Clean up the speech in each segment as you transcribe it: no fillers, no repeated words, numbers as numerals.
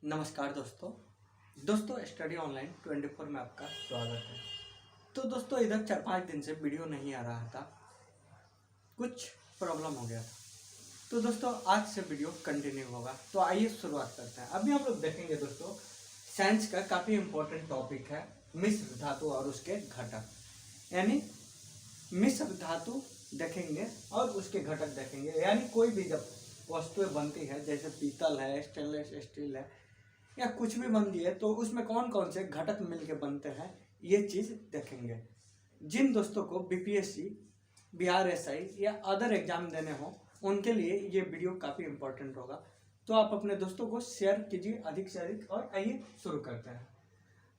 नमस्कार दोस्तों study online 24 में आपका स्वागत है। तो दोस्तों इधर 4-5 दिन से वीडियो नहीं आ रहा था, कुछ प्रॉब्लम हो गया था। तो दोस्तों आज से वीडियो कंटिन्यू होगा। तो आइए शुरुआत करते हैं। अभी हम लोग देखेंगे दोस्तों साइंस का काफ़ी इम्पोर्टेंट टॉपिक है मिश्र धातु और उसके घटक, यानी मिश्र धातु देखेंगे और उसके घटक देखेंगे। यानी कोई भी जब वस्तुएं बनती है जैसे पीतल है, स्टेनलेस स्टील है या कुछ भी बनती है तो उसमें कौन कौन से घटक मिलके बनते हैं ये चीज़ देखेंगे। जिन दोस्तों को बीपीएससी, बीआरएसआई या अदर एग्जाम देने हो उनके लिए ये वीडियो काफ़ी इम्पोर्टेंट होगा। तो आप अपने दोस्तों को शेयर कीजिए अधिक से अधिक। और आइए शुरू करते हैं।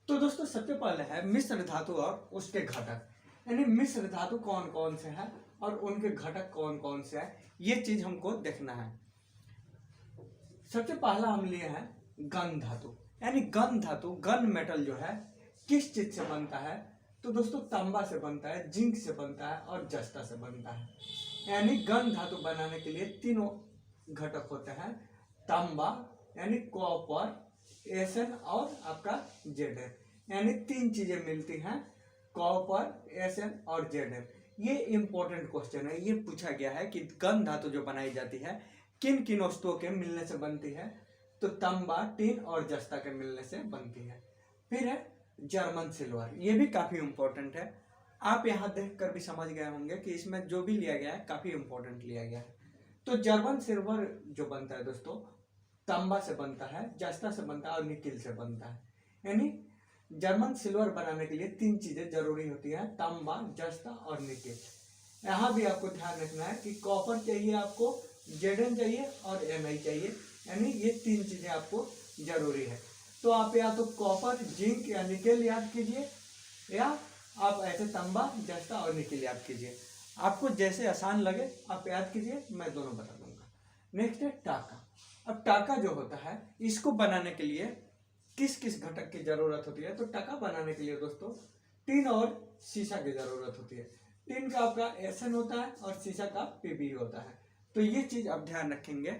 तो दोस्तों सबसे पहले है मिश्र धातु और उसके घटक, यानी मिश्र धातु कौन कौन से हैं और उनके घटक कौन कौन से हैं, ये चीज़ हमको देखना है। सबसे पहला हम लिए हैं गन धातु, यानी गन धातु, गन मेटल जो है किस चीज से बनता है तो दोस्तों तांबा से बनता है, जिंक से बनता है और जस्ता से बनता है। यानी गन धातु बनाने के लिए तीनों घटक होते हैं, तांबा यानी कॉपर, एसएन और आपका जेडएन, यानी तीन चीजें मिलती हैं, कॉपर, एसएन और जेडएन। ये इंपॉर्टेंट क्वेश्चन है, ये पूछा गया है कि गन धातु जो बनाई जाती है किन किन वस्तुओं के मिलने से बनती है तो तांबा, टीन और जस्ता के मिलने से बनती है। फिर है जर्मन सिल्वर, ये भी काफी इंपॉर्टेंट है। आप यहाँ देखकर भी समझ गए होंगे कि इसमें जो भी लिया गया है काफी इंपॉर्टेंट लिया गया है। तो जर्मन सिल्वर जो बनता है दोस्तों तांबा से बनता है, जस्ता से बनता है और निकिल से बनता है। यानी जर्मन सिल्वर बनाने के लिए तीन चीजें जरूरी होती है, तांबा, जस्ता और निकिल। यहाँ भी आपको ध्यान रखना है कि कॉपर चाहिए आपको, जेडन चाहिए और एमआई चाहिए, यानी ये तीन चीजें आपको जरूरी है। तो आप या तो कॉपर, जिंक या निकेल याद कीजिए या आप ऐसे तांबा, जस्ता और निकेल याद कीजिए। आपको जैसे आसान लगे आप याद कीजिए, मैं दोनों बता दूंगा। नेक्स्ट है टाका। अब टाका जो होता है इसको बनाने के लिए किस किस घटक की जरूरत होती है तो टाका बनाने के लिए दोस्तों टीन और शीशा की जरूरत होती है। टीन का आपका एसएन होता है और शीशा का पीबी होता है। तो ये चीज आप ध्यान रखेंगे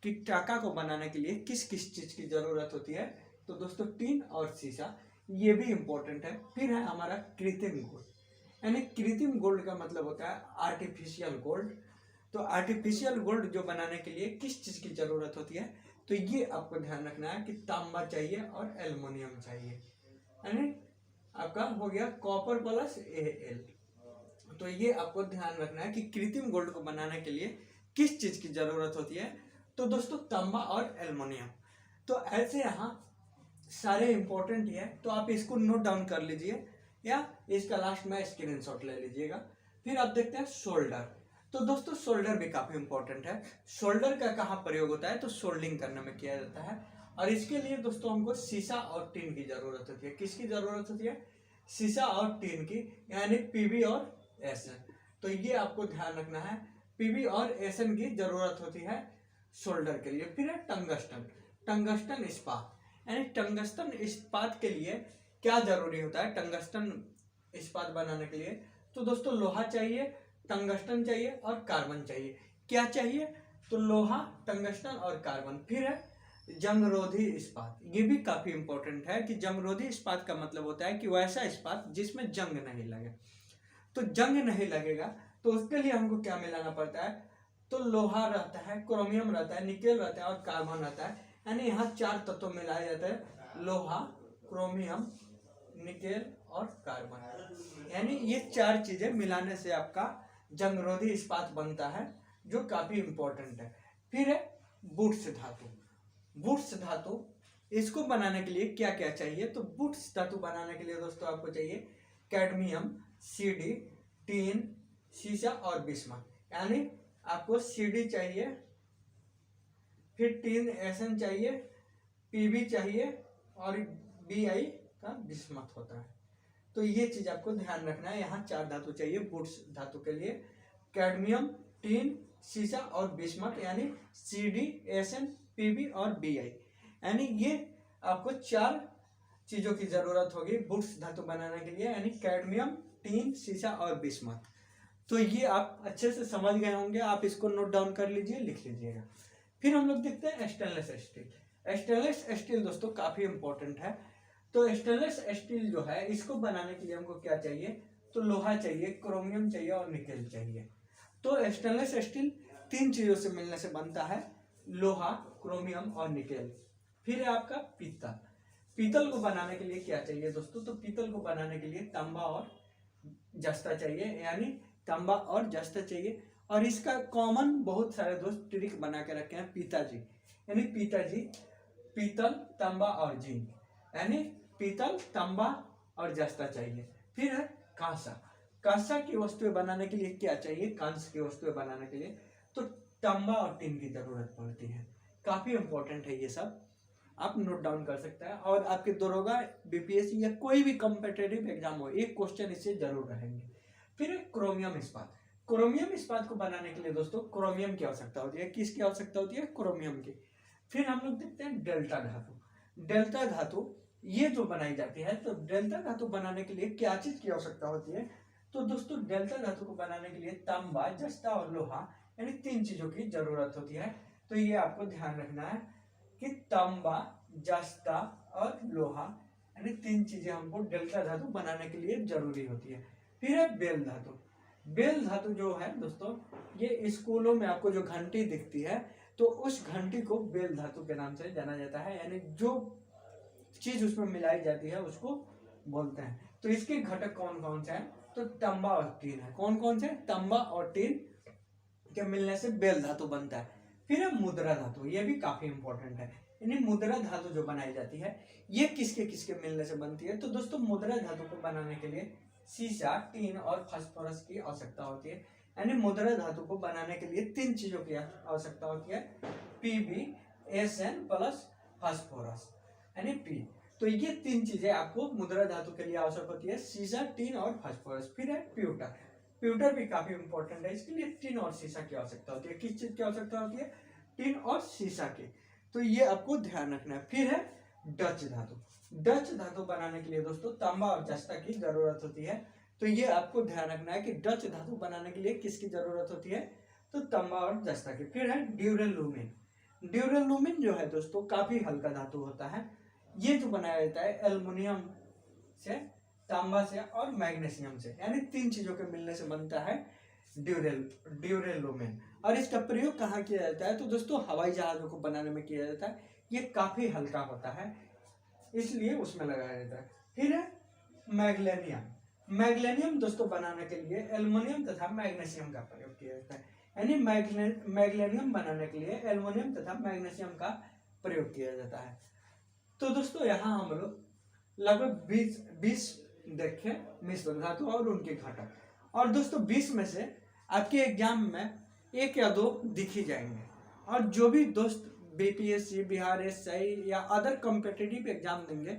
कि टाका को बनाने के लिए किस किस चीज की जरूरत होती है तो दोस्तों टीन और शीशा, ये भी इंपॉर्टेंट है। फिर है हमारा कृत्रिम गोल्ड, यानी कृत्रिम गोल्ड का मतलब होता है आर्टिफिशियल गोल्ड। तो आर्टिफिशियल गोल्ड जो बनाने के लिए किस चीज की जरूरत होती है तो ये आपको ध्यान रखना है कि तांबा चाहिए और एल्युमिनियम चाहिए, यानी आपका हो गया कॉपर प्लस एल। तो ये आपको ध्यान रखना है कि कृत्रिम गोल्ड को बनाने के लिए किस चीज की जरूरत होती है तो दोस्तों तांबा और एल्युमिनियम। तो ऐसे यहाँ सारे इंपॉर्टेंट ही है, तो आप इसको नोट डाउन कर लीजिए या इसका लास्ट में स्क्रीनशॉट ले लीजिएगा। फिर आप देखते हैं सोल्डर। तो दोस्तों सोल्डर भी काफी इंपॉर्टेंट है। सोल्डर का कहाँ प्रयोग होता है तो सोल्डिंग करने में किया जाता है और इसके लिए दोस्तों हमको शीशा और टीन की जरूरत होती है। किसकी जरूरत होती है? शीशा और टीन की, यानी पीबी और एसएन। तो ये आपको ध्यान रखना है, पीबी और एसएन की जरूरत होती है सोल्डर के लिए। फिर है टंगस्टन, टंगस्टन इस्पात, यानी टंगस्टन इस्पात के लिए क्या जरूरी होता है टंगस्टन इस्पात बनाने के लिए तो दोस्तों लोहा चाहिए, टंगस्टन चाहिए और कार्बन चाहिए। क्या चाहिए तो लोहा, टंगस्टन और कार्बन। फिर है जंगरोधी इस्पात, ये भी काफी इंपॉर्टेंट है कि जंगरोधी इस्पात का मतलब होता है कि वैसा इस्पात जिसमें जंग नहीं लगे। तो जंग नहीं लगेगा तो उसके लिए हमको क्या मिलाना पड़ता है तो लोहा रहता है, क्रोमियम रहता है, निकेल रहता है और कार्बन रहता है। यानी यहाँ चार तत्व मिलाए जाते हैं, लोहा, क्रोमियम, निकेल और कार्बन। यानी ये चार चीजें मिलाने से आपका जंगरोधी इस्पात बनता है जो काफी इंपॉर्टेंट है। फिर है वुड्स धातु। वुड्स धातु इसको बनाने के लिए क्या क्या चाहिए तो वुड्स धातु बनाने के लिए दोस्तों आपको चाहिए कैडमियम, सीडी, टीन, शीशा और बिस्मथ। यानी आपको सीडी चाहिए, फिर टीन एसएन चाहिए, पीबी चाहिए और बीआई का बिस्मथ होता है। तो ये चीज आपको ध्यान रखना है। यहाँ चार धातु चाहिए वुड्स धातु के लिए, कैडमियम, टीन, शीशा और बिस्मथ, यानी सीडी, एसएन, पीबी और बीआई। यानी ये आपको चार चीजों की जरूरत होगी वुड्स धातु बनाने के लिए, यानी कैडमियम, टीन, शीशा और बिस्मथ। तो ये आप अच्छे से समझ गए होंगे, आप इसको नोट डाउन कर लीजिए, लिख लीजिएगा। फिर हम लोग देखते हैं स्टेनलेस स्टील। स्टेनलेस स्टील दोस्तों काफी इंपॉर्टेंट है। तो स्टेनलेस स्टील जो है इसको बनाने के लिए हमको क्या चाहिए, तो लोहा चाहिए, क्रोमियम चाहिए और निकेल चाहिए। तो स्टेनलेस स्टील 3 चीजों से मिलने से बनता है, लोहा, क्रोमियम और निकेल। फिर है आपका पीतल। पीतल को बनाने के लिए क्या चाहिए दोस्तों, तो पीतल को बनाने के लिए तांबा और जस्ता चाहिए, यानी तांबा और जस्ता चाहिए। और इसका कॉमन बहुत सारे दोस्त ट्रिक बना के रखे हैं पिताजी, यानी पिताजी पीतल, तांबा और जिंक, यानी पीतल, तांबा और जस्ता चाहिए। फिर है कांसा। कांसा की वस्तुएं बनाने के लिए क्या चाहिए, कांस की वस्तुएं बनाने के लिए तो तांबा और टिन की जरूरत पड़ती है। काफी इंपॉर्टेंट है ये सब, आप नोट डाउन कर सकते हैं। और आपके दरोगा, बीपीएससी या कोई भी कॉम्पिटेटिव एग्जाम हो, एक क्वेश्चन इससे जरूर रहेंगे। फिर है क्रोमियम इस्पात। क्रोमियम इस्पात को बनाने के लिए दोस्तों क्रोमियम की आवश्यकता होती है। किसकी आवश्यकता होती है, क्रोमियम की। फिर हम लोग देखते हैं डेल्टा धातु। डेल्टा धातु ये जो बनाई जाती है, तो डेल्टा धातु बनाने के लिए क्या चीज की आवश्यकता होती है, तो दोस्तों डेल्टा धातु को बनाने के लिए तांबा, जस्ता और लोहा, यानी 3 चीजों की जरूरत होती है। तो ये आपको ध्यान रखना है कि तांबा, जस्ता और लोहा, यानी 3 चीजें हमको डेल्टा धातु बनाने के लिए जरूरी होती है। फिर है बेल धातु। बेल धातु जो है दोस्तों, ये स्कूलों में आपको जो घंटी दिखती है, तो उस घंटी को बेल धातु के नाम से जाना जाता है, यानी जो चीज उसमें मिलाई जाती है उसको बोलते हैं। तो इसके घटक कौन कौन से हैं, तो तांबा और टीन है। कौन कौन से, तांबा और टीन के मिलने से बेल धातु बनता है। फिर है मुद्रा धातु, ये भी काफी इंपॉर्टेंट है। यानी मुद्रा धातु जो बनाई जाती है, ये किसके किसके मिलने से बनती है, तो दोस्तों मुद्रा धातु को बनाने के लिए सीसा, टीन और फास्फोरस की आवश्यकता होती है। यानी मुद्रा धातु को बनाने के लिए 3 चीजों की आवश्यकता होती है, पीबी, एसएन प्लस फास्फोरस, यानी पी। तो ये 3 चीजें आपको मुद्रा धातु के लिए आवश्यक होती है, सीसा, टीन और फास्फोरस। फिर है प्यूटर। प्यूटर भी काफी इंपॉर्टेंट है, इसके लिए टीन और सीसा की आवश्यकता होती है। किस चीज की आवश्यकता होती है, टीन और सीसा की। तो ये आपको ध्यान रखना है। फिर है डच धातु। डच धातु बनाने के लिए दोस्तों तांबा और जस्ता की जरूरत होती है। तो ये आपको ध्यान रखना है कि डच धातु बनाने के लिए किसकी जरूरत होती है, तो तांबा और जस्ता की। फिर है ड्यूरल लूमिन। ड्यूरल लूमिन जो है दोस्तों काफी हल्का धातु होता है। ये जो बनाया जाता है एल्युमिनियम से, तांबा से और मैग्नीशियम से, यानी 3 चीजों के मिलने से बनता है ड्यूरल लूमिन। और इसका प्रयोग कहाँ किया जाता है, तो दोस्तों हवाई जहाजों को बनाने में किया जाता है। ये काफी हल्का होता है, इसलिए उसमें लगाया जाता है। फिर है मैग्नीशियम। मैग्नीशियम दोस्तों बनाने के लिए एल्युमिनियम तथा मैग्नीशियम का प्रयोग किया जाता है। यानी मैग्नीशियम बनाने के लिए एल्युमिनियम तथा मैग्नीशियम का प्रयोग किया जाता है। तो दोस्तों यहाँ हम लोग लगभग 20 देखे मिश्र धातु और उनके घटक। और दोस्तों 20 में से आपके एग्जाम में 1 या 2 दिख ही जाएंगे। और जो भी दोस्त बीपीएससी, बिहार एसआई या अदर कॉम्पिटिटिव एग्जाम देंगे,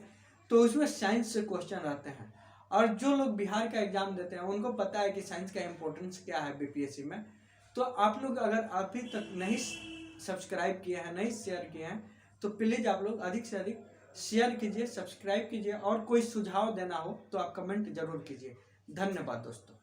तो उसमें साइंस से क्वेश्चन आते हैं। और जो लोग बिहार का एग्जाम देते हैं उनको पता है कि साइंस का इम्पोर्टेंस क्या है बीपीएससी में। तो आप लोग अगर अभी तक नहीं सब्सक्राइब किए हैं, नहीं शेयर किए हैं, तो प्लीज़ आप लोग अधिक से अधिक शेयर कीजिए, सब्सक्राइब कीजिए। और कोई सुझाव देना हो तो आप कमेंट जरूर कीजिए। धन्यवाद दोस्तों।